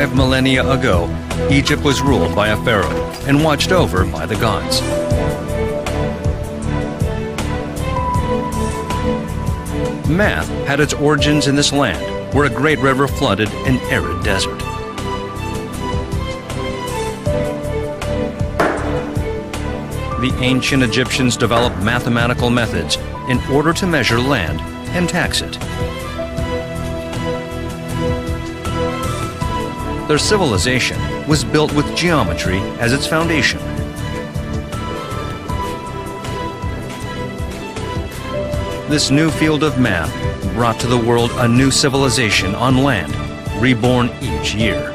5 millennia ago, Egypt was ruled by a pharaoh and watched over by the gods. Math had its origins in this land, where a great river flooded an arid desert. The ancient Egyptians developed mathematical methods in order to measure land and tax it. Their civilization was built with geometry as its foundation. This new field of math brought to the world a new civilization on land, reborn each year.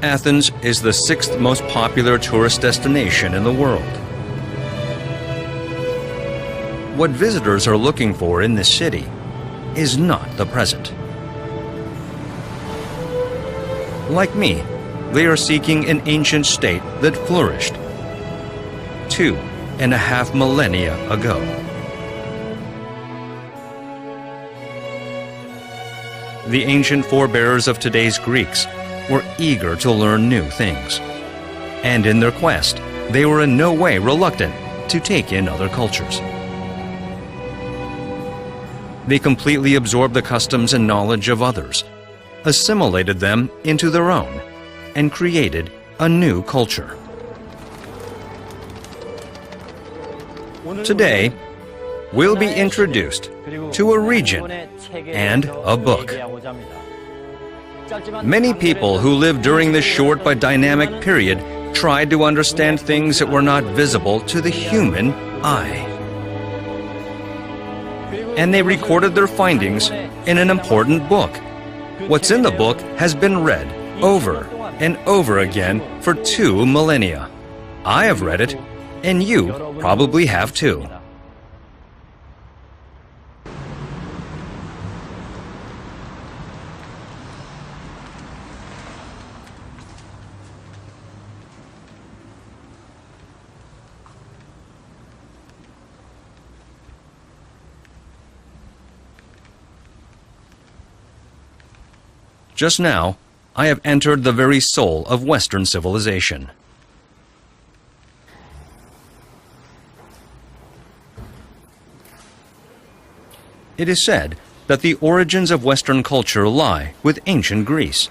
Athens is the 6th most popular tourist destination in the world. What visitors are looking for in this city is not the present. Like me, they are seeking an ancient state that flourished 2.5 millennia ago. The ancient forebears of today's Greeks were eager to learn new things. And in their quest, they were in no way reluctant to take in other cultures. They completely absorbed the customs and knowledge of others, assimilated them into their own, and created a new culture. Today, we'll be introduced to a region and a book. Many people who lived during this short but dynamic period tried to understand things that were not visible to the human eye. And they recorded their findings in an important book. What's in the book has been read over and over again for 2 millennia. I have read it, and you probably have too. Just now, I have entered the very soul of Western civilization. It is said that the origins of Western culture lie with ancient Greece.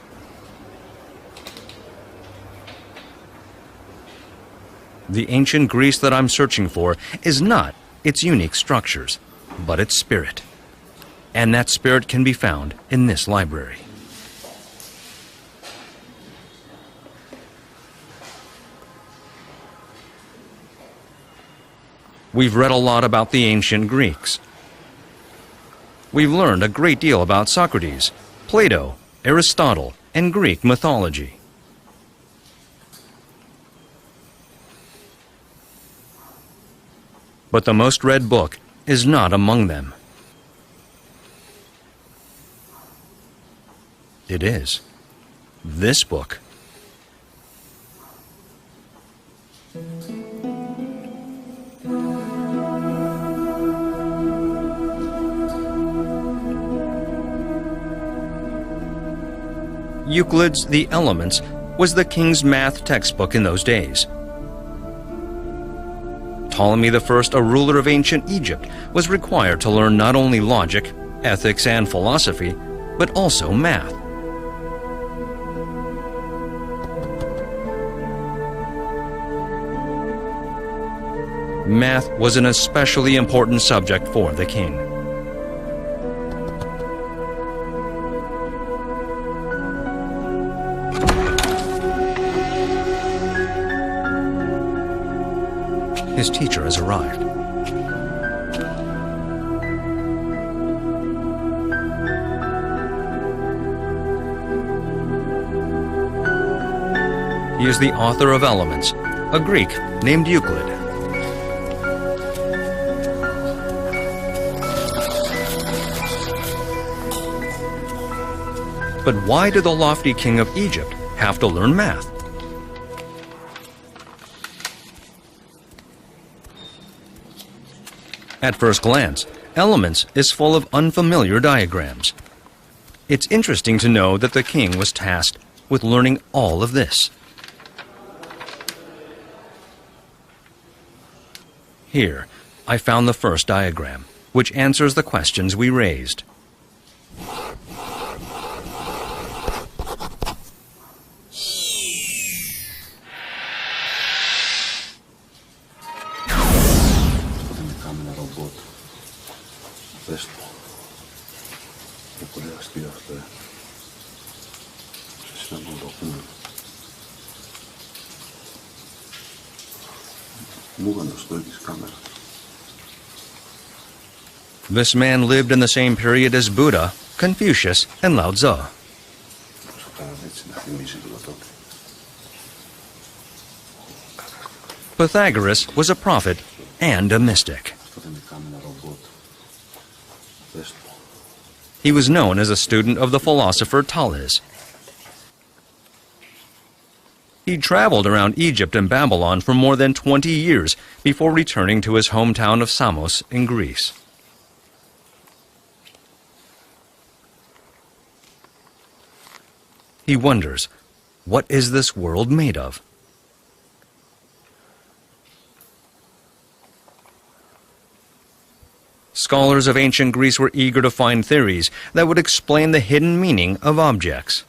The ancient Greece that I'm searching for is not its unique structures, but its spirit. And that spirit can be found in this library. We've read a lot about the ancient Greeks. We've learned a great deal about Socrates, Plato, Aristotle, and Greek mythology. But the most read book is not among them. It is this book. Euclid's The Elements was the king's math textbook in those days. Ptolemy I, a ruler of ancient Egypt, was required to learn not only logic, ethics, and philosophy, but also math. Math was an especially important subject for the king. His teacher has arrived. He is the author of Elements, a Greek named Euclid. But why did the lofty king of Egypt have to learn math? At first glance, Elements is full of unfamiliar diagrams. It's interesting to know that the king was tasked with learning all of this. Here, I found the first diagram, which answers the questions we raised. This man lived in the same period as Buddha, Confucius, and Lao Tzu. Pythagoras was a prophet and a mystic. He was known as a student of the philosopher Thales. He traveled around Egypt and Babylon for more than 20 years before returning to his hometown of Samos in Greece. He wonders, what is this world made of? Scholars of ancient Greece were eager to find theories that would explain the hidden meaning of objects.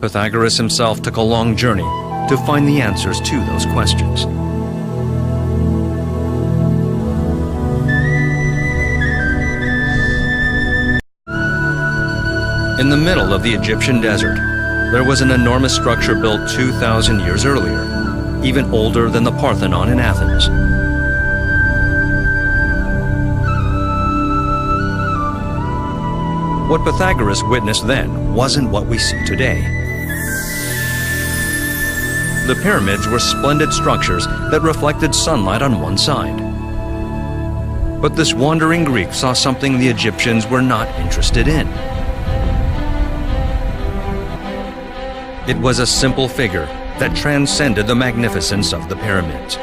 Pythagoras himself took a long journey to find the answers to those questions. In the middle of the Egyptian desert, there was an enormous structure built 2,000 years earlier, even older than the Parthenon in Athens. What Pythagoras witnessed then wasn't what we see today. The pyramids were splendid structures that reflected sunlight on one side. But this wandering Greek saw something the Egyptians were not interested in. It was a simple figure that transcended the magnificence of the pyramids.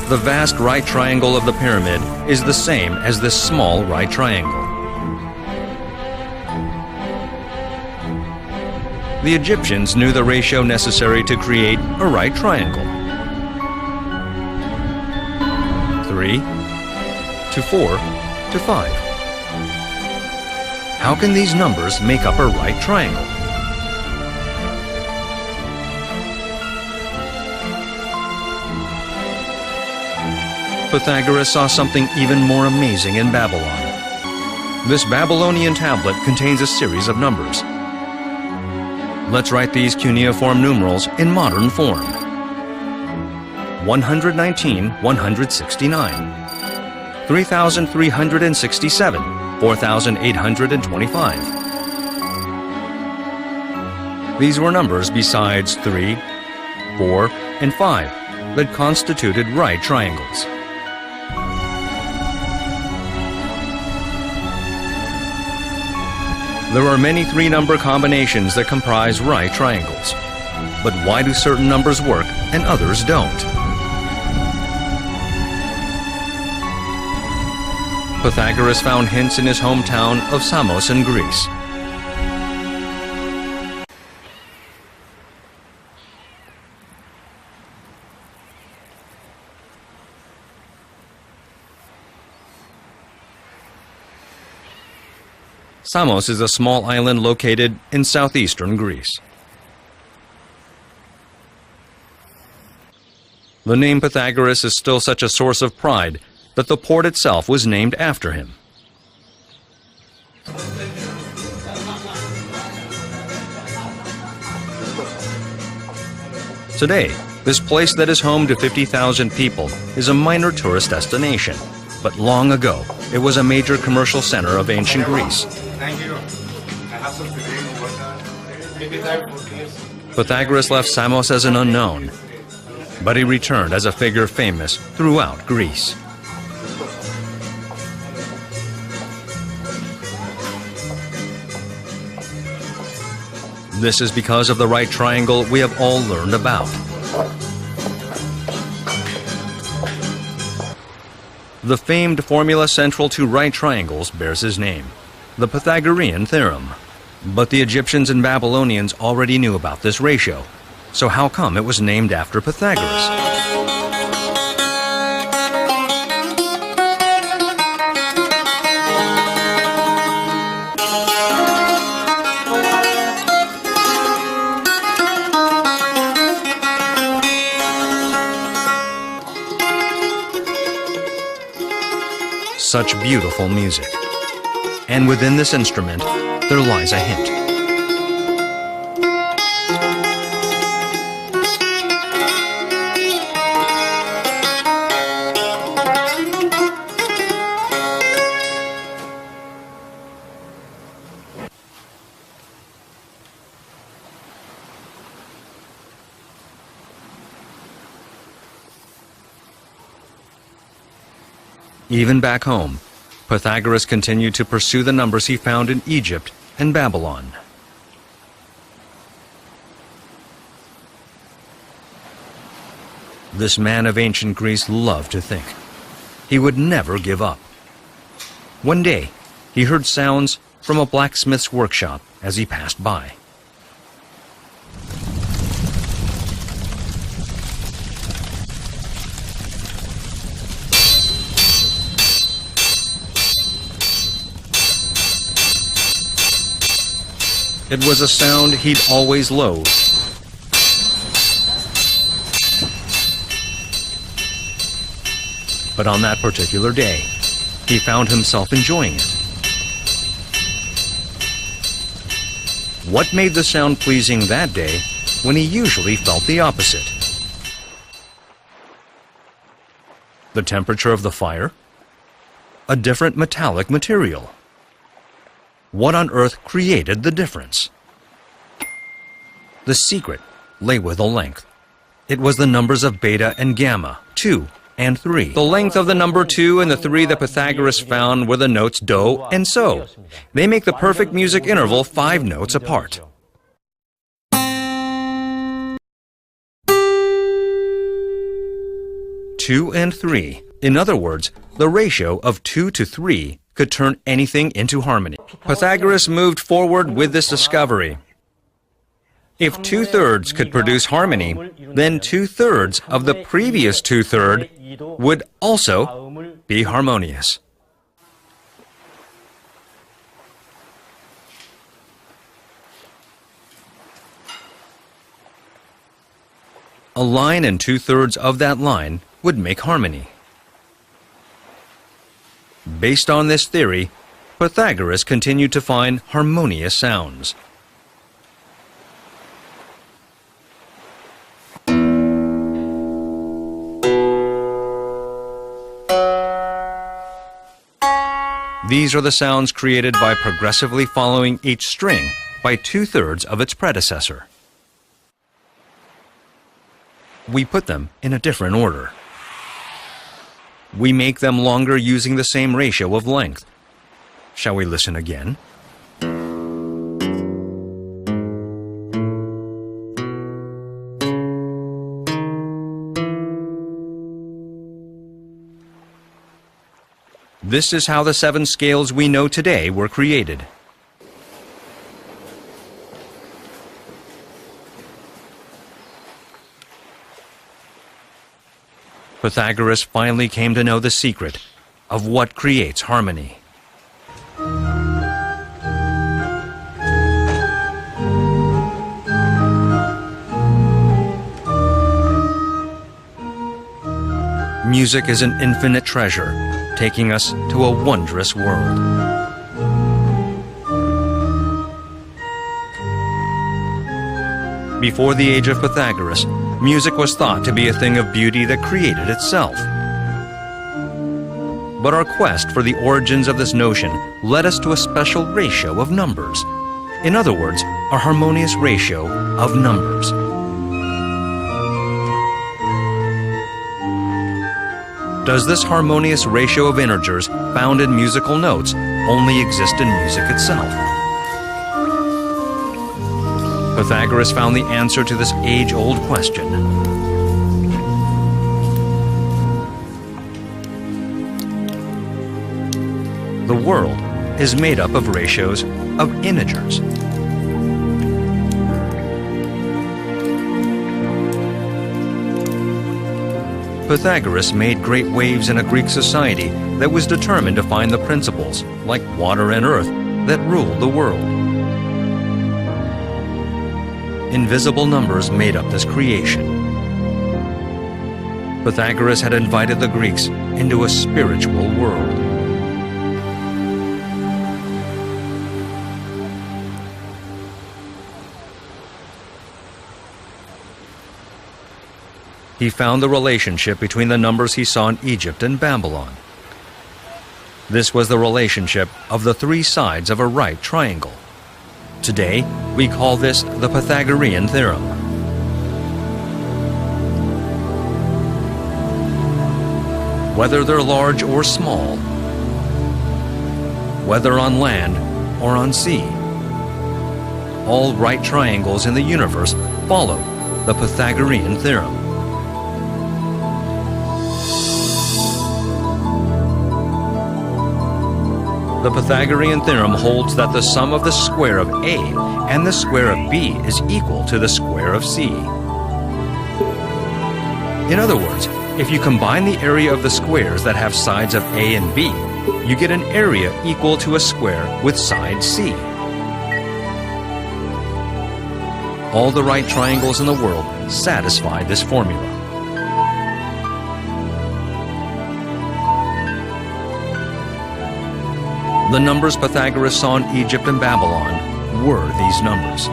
The vast right triangle of the pyramid is the same as this small right triangle. The Egyptians knew the ratio necessary to create a right triangle. 3 to 4 to 5. How can these numbers make up a right triangle? Pythagoras saw something even more amazing in Babylon. This Babylonian tablet contains a series of numbers. Let's write these cuneiform numerals in modern form. 119, 169. 3,367, 4,825. These were numbers besides 3, 4, and 5 that constituted right triangles. There are many three-number combinations that comprise right triangles. But why do certain numbers work and others don't? Pythagoras found hints in his hometown of Samos in Greece. Samos is a small island located in southeastern Greece. The name Pythagoras is still such a source of pride that the port itself was named after him. Today, this place that is home to 50,000 people is a minor tourist destination, but long ago, it was a major commercial center of ancient Greece. Thank you. I have some Pythagoras left Samos as an unknown, but he returned as a figure famous throughout Greece. This is because of the right triangle we have all learned about. The famed formula central to right triangles bears his name, the Pythagorean theorem. But the Egyptians and Babylonians already knew about this ratio, so how come it was named after Pythagoras? Such beautiful music. And within this instrument, there lies a hint. Even back home, Pythagoras continued to pursue the numbers he found in Egypt and Babylon. This man of ancient Greece loved to think. He would never give up. One day, he heard sounds from a blacksmith's workshop as he passed by. It was a sound he'd always loathed. But on that particular day, he found himself enjoying it. What made the sound pleasing that day when he usually felt the opposite? The temperature of the fire? A different metallic material? What on earth created the difference? The secret lay with the length. It was the numbers of beta and gamma, 2 and 3. The length of the number 2 and the 3 that Pythagoras found were the notes do and so. They make the perfect music interval 5 notes apart. Two and 3. In other words, the ratio of 2 to 3 could turn anything into harmony. Pythagoras moved forward with this discovery. If 2/3 could produce harmony, then 2/3 of the previous 2/3 would also be harmonious. A line and 2/3 of that line would make harmony. Based on this theory, Pythagoras continued to find harmonious sounds. These are the sounds created by progressively following each string by 2/3 of its predecessor. We put them in a different order. We make them longer using the same ratio of length. Shall we listen again? This is how the 7 scales we know today were created. Pythagoras finally came to know the secret of what creates harmony. Music is an infinite treasure, taking us to a wondrous world. Before the age of Pythagoras, music was thought to be a thing of beauty that created itself. But our quest for the origins of this notion led us to a special ratio of numbers. In other words, a harmonious ratio of numbers. Does this harmonious ratio of integers found in musical notes only exist in music itself? Pythagoras found the answer to this age-old question. The world is made up of ratios of integers. Pythagoras made great waves in a Greek society that was determined to find the principles, like water and earth, that ruled the world. Invisible numbers made up this creation. Pythagoras had invited the Greeks into a spiritual world. He found the relationship between the numbers he saw in Egypt and Babylon. This was the relationship of the 3 sides of a right triangle. Today, we call this the Pythagorean theorem. Whether they're large or small, whether on land or on sea, all right triangles in the universe follow the Pythagorean theorem. The Pythagorean theorem holds that the sum of the square of A and the square of B is equal to the square of C. In other words, if you combine the area of the squares that have sides of A and B, you get an area equal to a square with side C. All the right triangles in the world satisfy this formula. The numbers Pythagoras saw in Egypt and Babylon were these numbers.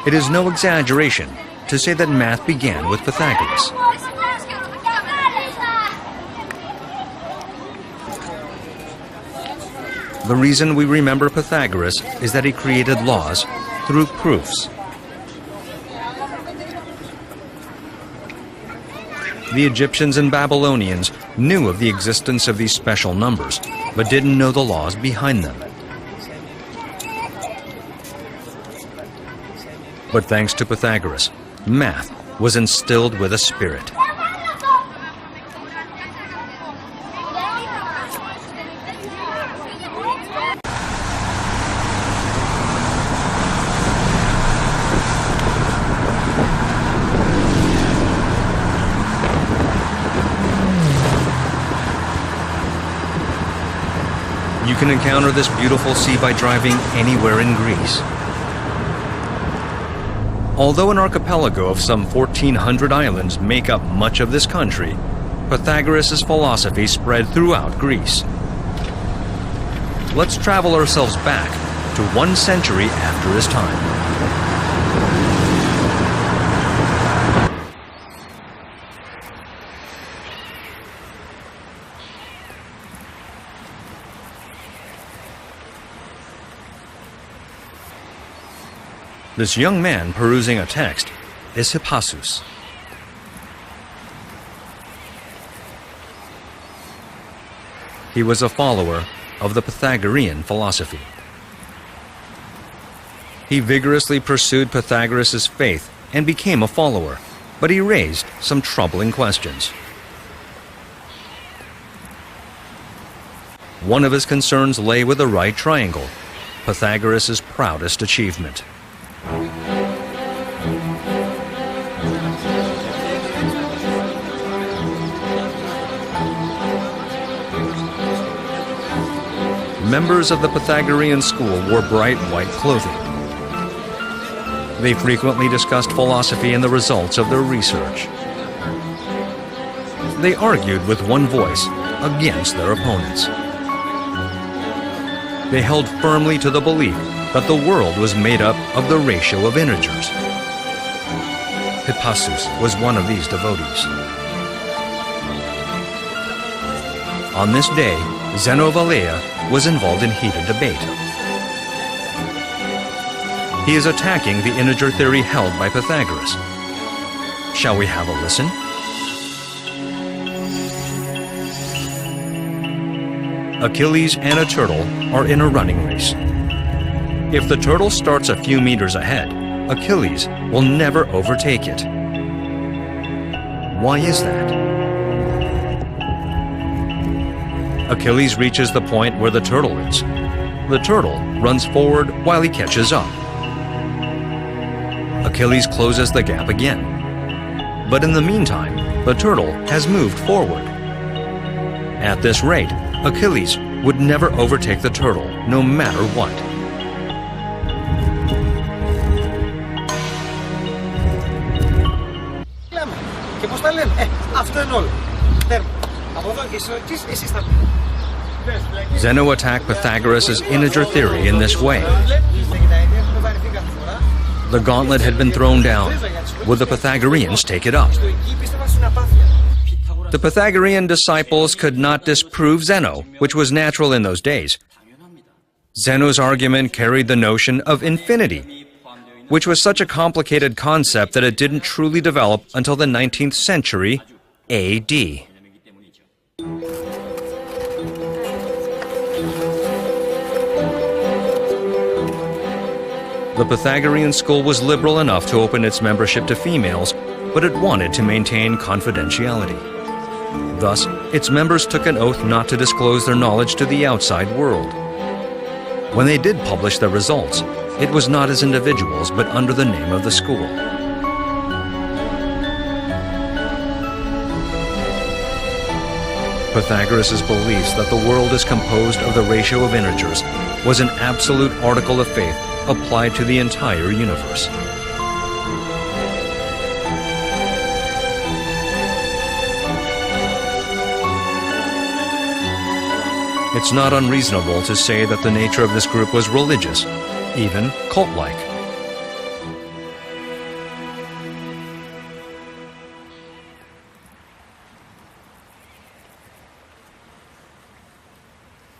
It is no exaggeration to say that math began with Pythagoras. The reason we remember Pythagoras is that he created laws through proofs. The Egyptians and Babylonians knew of the existence of these special numbers, but didn't know the laws behind them. But thanks to Pythagoras, math was instilled with a spirit. You can encounter this beautiful sea by driving anywhere in Greece. Although an archipelago of some 1,400 islands make up much of this country, Pythagoras' philosophy spread throughout Greece. Let's travel ourselves back to 1 century after his time. This young man perusing a text is Hippasus. He was a follower of the Pythagorean philosophy. He vigorously pursued Pythagoras' faith and became a follower, but he raised some troubling questions. One of his concerns lay with the right triangle, Pythagoras' proudest achievement. Members of the Pythagorean school wore bright white clothing. They frequently discussed philosophy and the results of their research. They argued with one voice against their opponents. They held firmly to the belief that the world was made up of the ratio of integers. Hippasus was one of these devotees. On this day, Zeno of Elea was involved in heated debate. He is attacking the integer theory held by Pythagoras. Shall we have a listen? Achilles and a turtle are in a running race. If the turtle starts a few meters ahead, Achilles will never overtake it. Why is that? Achilles reaches the point where the turtle is. The turtle runs forward while he catches up. Achilles closes the gap again. But in the meantime, the turtle has moved forward. At this rate, Achilles would never overtake the turtle, no matter what. Zeno attacked Pythagoras' integer theory in this way. The gauntlet had been thrown down. Would the Pythagoreans take it up? The Pythagorean disciples could not disprove Zeno, which was natural in those days. Zeno's argument carried the notion of infinity, which was such a complicated concept that it didn't truly develop until the 19th century AD. The Pythagorean school was liberal enough to open its membership to females, but it wanted to maintain confidentiality. Thus, its members took an oath not to disclose their knowledge to the outside world. When they did publish their results, it was not as individuals, but under the name of the school. Pythagoras' beliefs that the world is composed of the ratio of integers was an absolute article of faith applied to the entire universe. It's not unreasonable to say that the nature of this group was religious, even cult-like.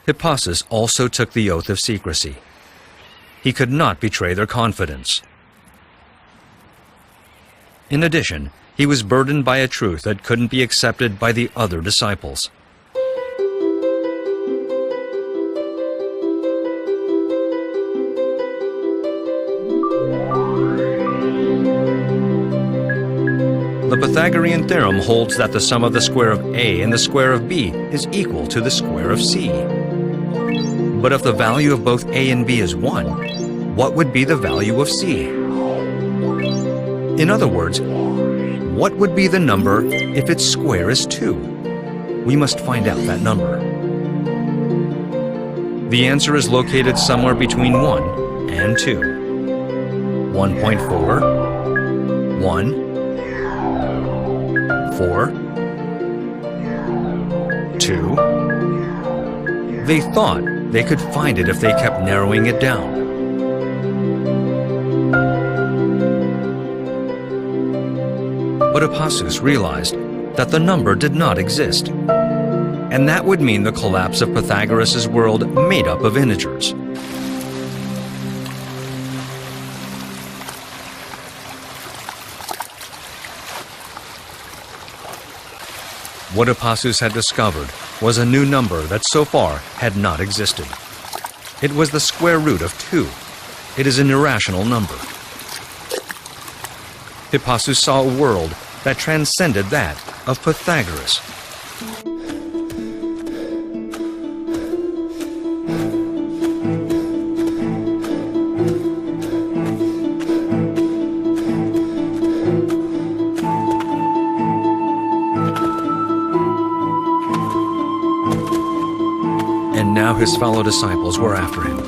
Hippasus also took the oath of secrecy. He could not betray their confidence. In addition, he was burdened by a truth that couldn't be accepted by the other disciples. The Pythagorean theorem holds that the sum of the square of A and the square of B is equal to the square of C. But if the value of both A and B is 1, what would be the value of C? In other words, what would be the number if its square is 2? We must find out that number. The answer is located somewhere between 1 and 2. 1.4, 1, 4, 2. They thought they could find it if they kept narrowing it down. But Hippasus realized that the number did not exist, and that would mean the collapse of Pythagoras' world made up of integers. What Hippasus had discovered was a new number that so far had not existed. It was the square root of 2. it is an irrational number. Hippasus saw a world that transcended that of Pythagoras. And now his fellow disciples were after him.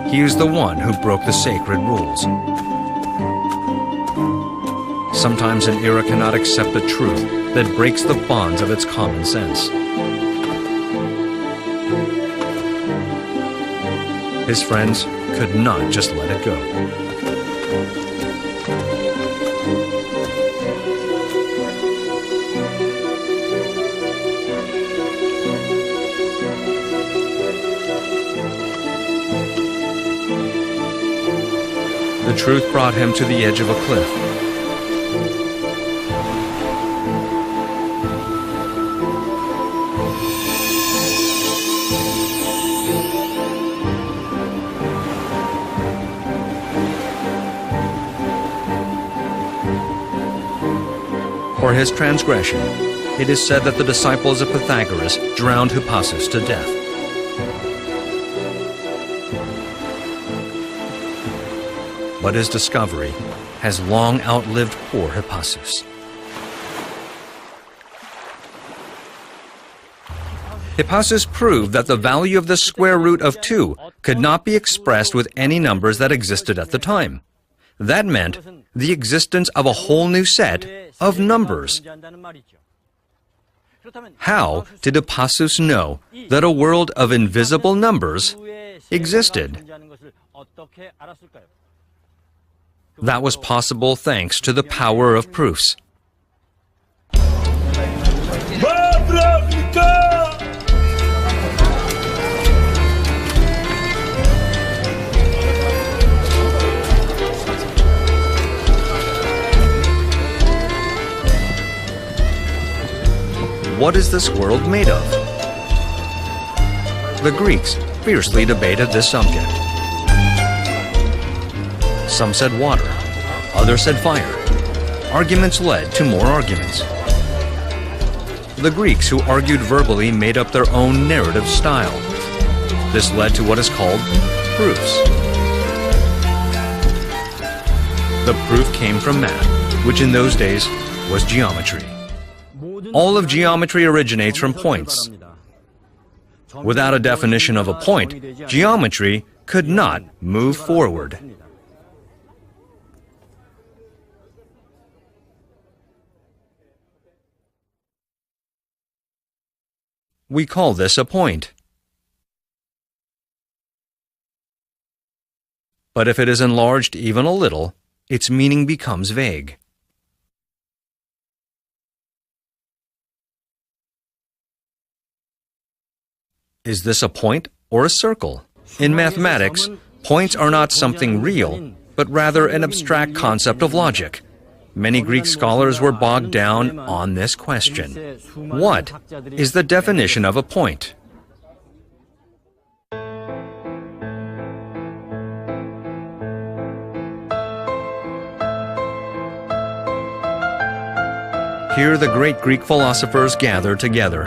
He is the one who broke the sacred rules. Sometimes an era cannot accept the truth that breaks the bonds of its common sense. His friends could not just let it go. The truth brought him to the edge of a cliff. For his transgression, it is said that the disciples of Pythagoras drowned Hippasus to death. But his discovery has long outlived poor Hippasus. Hippasus proved that the value of the square root of 2 could not be expressed with any numbers that existed at the time. That meant the existence of a whole new set of numbers. How did Hippasus know that a world of invisible numbers existed? That was possible thanks to the power of proofs. What is this world made of? The Greeks fiercely debated this subject. Some said water, others said fire. Arguments led to more arguments. The Greeks who argued verbally made up their own narrative style. This led to what is called proofs. The proof came from math, which in those days was geometry. All of geometry originates from points. Without a definition of a point, geometry could not move forward. We call this a point. But if it is enlarged even a little, its meaning becomes vague. Is this a point or a circle? In mathematics, points are not something real, but rather an abstract concept of logic. Many Greek scholars were bogged down on this question. What is the definition of a point? Here the great Greek philosophers gather together.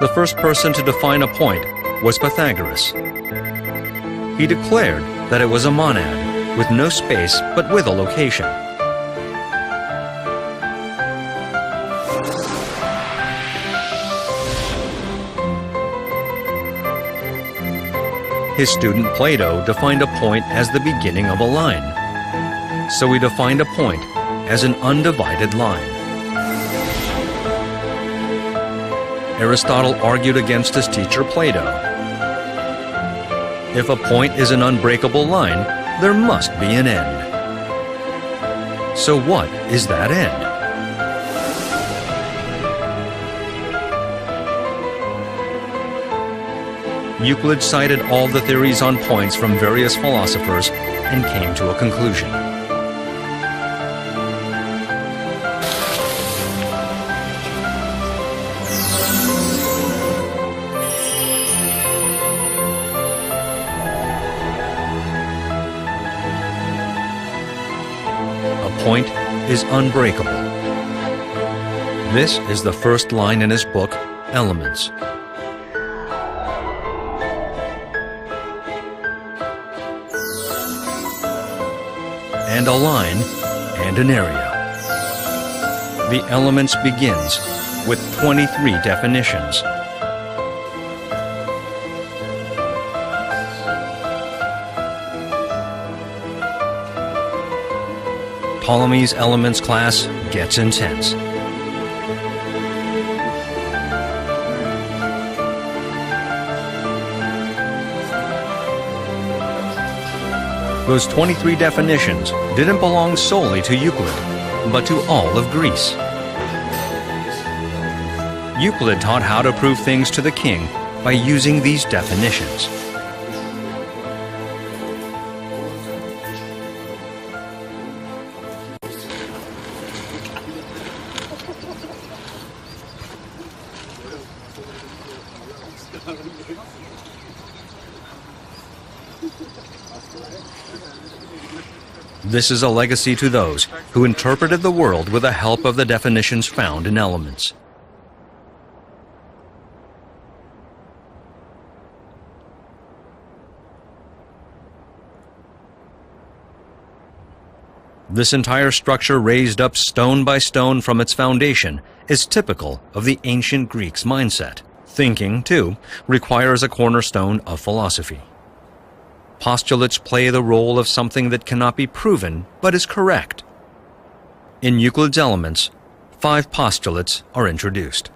The first person to define a point was Pythagoras. He declared that it was a monad, with no space but with a location. His student Plato defined a point as the beginning of a line. So he defined a point as an undivided line. Aristotle argued against his teacher Plato. If a point is an unbreakable line, there must be an end. So what is that end? Euclid cited all the theories on points from various philosophers and came to a conclusion. point is unbreakable. This is the first line in his book, Elements. And a line and an area. The Elements begins with 23 definitions. Ptolemy's Elements class gets intense. Those 23 definitions didn't belong solely to Euclid, but to all of Greece. Euclid taught how to prove things to the king by using these definitions. This is a legacy to those who interpreted the world with the help of the definitions found in Elements. This entire structure, raised up stone by stone from its foundation, is typical of the ancient Greeks' mindset. Thinking, too, requires a cornerstone of philosophy. Postulates play the role of something that cannot be proven, but is correct. In Euclid's Elements, 5 postulates are introduced.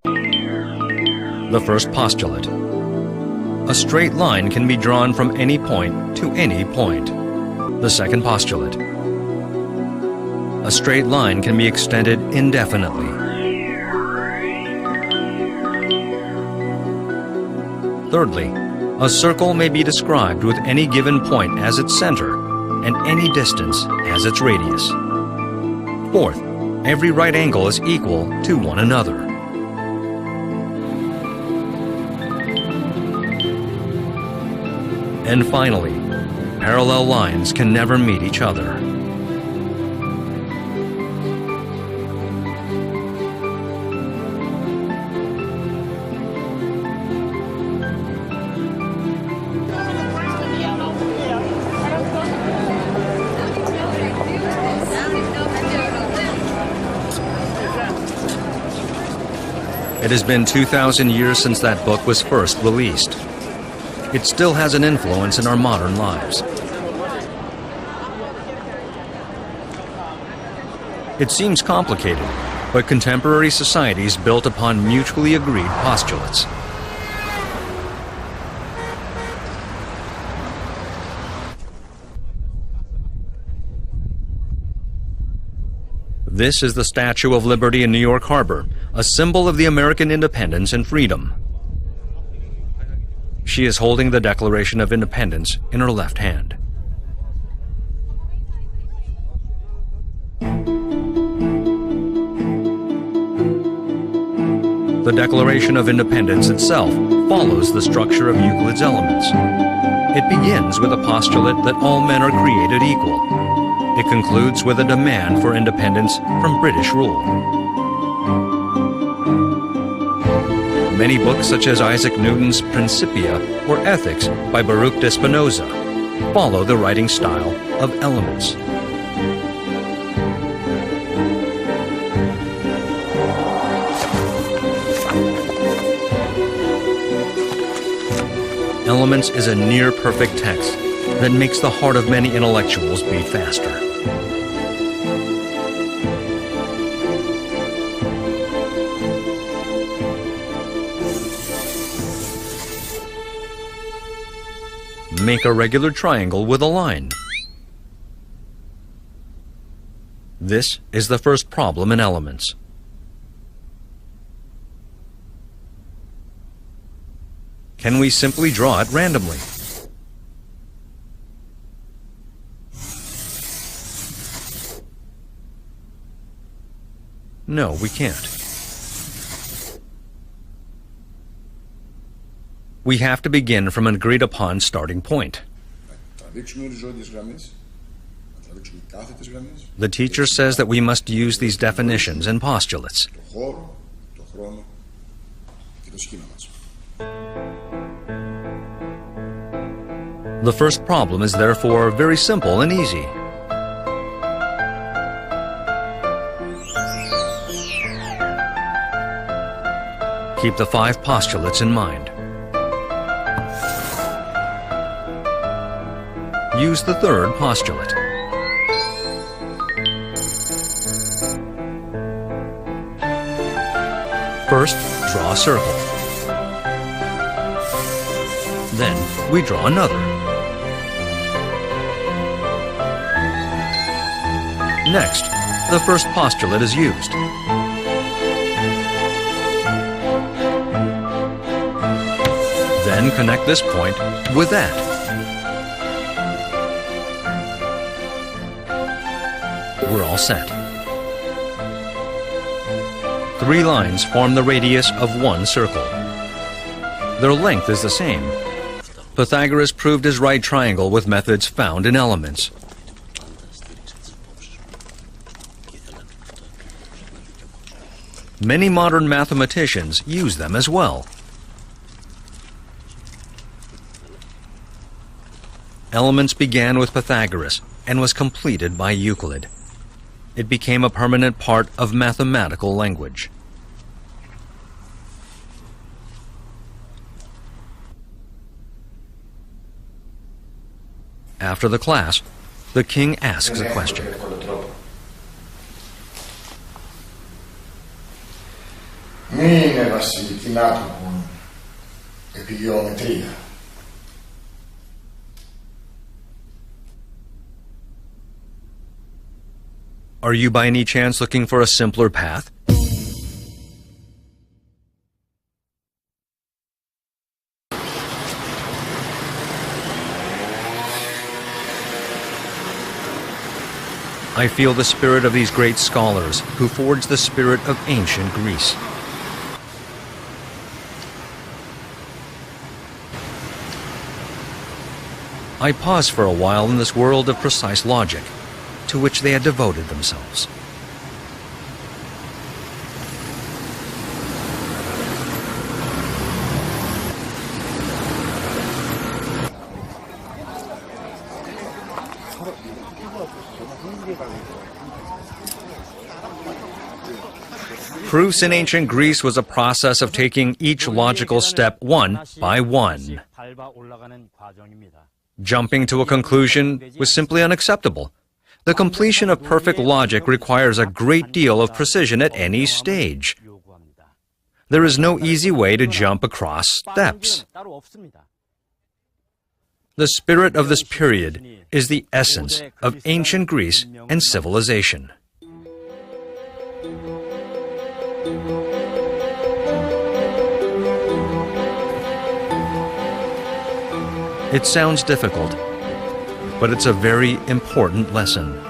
The first postulate: a straight line can be drawn from any point to any point. The second postulate: a straight line can be extended indefinitely. Thirdly, a circle may be described with any given point as its center and any distance as its radius. Fourth, every right angle is equal to one another. And finally, parallel lines can never meet each other. It has been 2,000 years since that book was first released. It still has an influence in our modern lives. It seems complicated, but contemporary society is built upon mutually agreed postulates. This is the Statue of Liberty in New York Harbor, a symbol of the American independence and freedom. She is holding the Declaration of Independence in her left hand. The Declaration of Independence itself follows the structure of Euclid's Elements. It begins with a postulate that all men are created equal. It concludes with a demand for independence from British rule. Many books such as Isaac Newton's Principia or Ethics by Baruch de Spinoza follow the writing style of Elements. Elements is a near-perfect text that makes the heart of many intellectuals beat faster. Make a regular triangle with a line. This is the first problem in Elements. Can we simply draw it randomly? No, we can't. We have to begin from an agreed-upon starting point. The teacher says that we must use these definitions and postulates. The first problem is therefore very simple and easy. Keep the 5 postulates in mind. Use the third postulate. First, draw a circle. Then, we draw another. Next, the first postulate is used. Then connect this point with that. We're all set. 3 lines form the radius of one circle. Their length is the same. Pythagoras proved his right triangle with methods found in Elements. Many modern mathematicians use them as well. Elements began with Pythagoras and was completed by Euclid. It became a permanent part of mathematical language. After the class, the king asks a question. Are you by any chance looking for a simpler path? I feel the spirit of these great scholars who forged the spirit of ancient Greece. I pause for a while in this world of precise logic, to which they had devoted themselves. Proofs in ancient Greece was a process of taking each logical step one by one. Jumping to a conclusion was simply unacceptable. The completion of perfect logic requires a great deal of precision at any stage. There is no easy way to jump across steps. The spirit of this period is the essence of ancient Greece and civilization. It sounds difficult, but it's a very important lesson.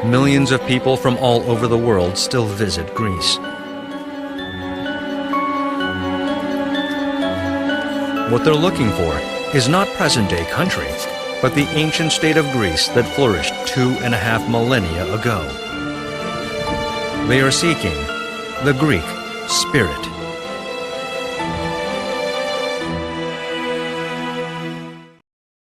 Millions of people from all over the world still visit Greece. What they're looking for is not present-day country, but the ancient state of Greece that flourished 2.5 millennia ago. They are seeking the Greek spirit.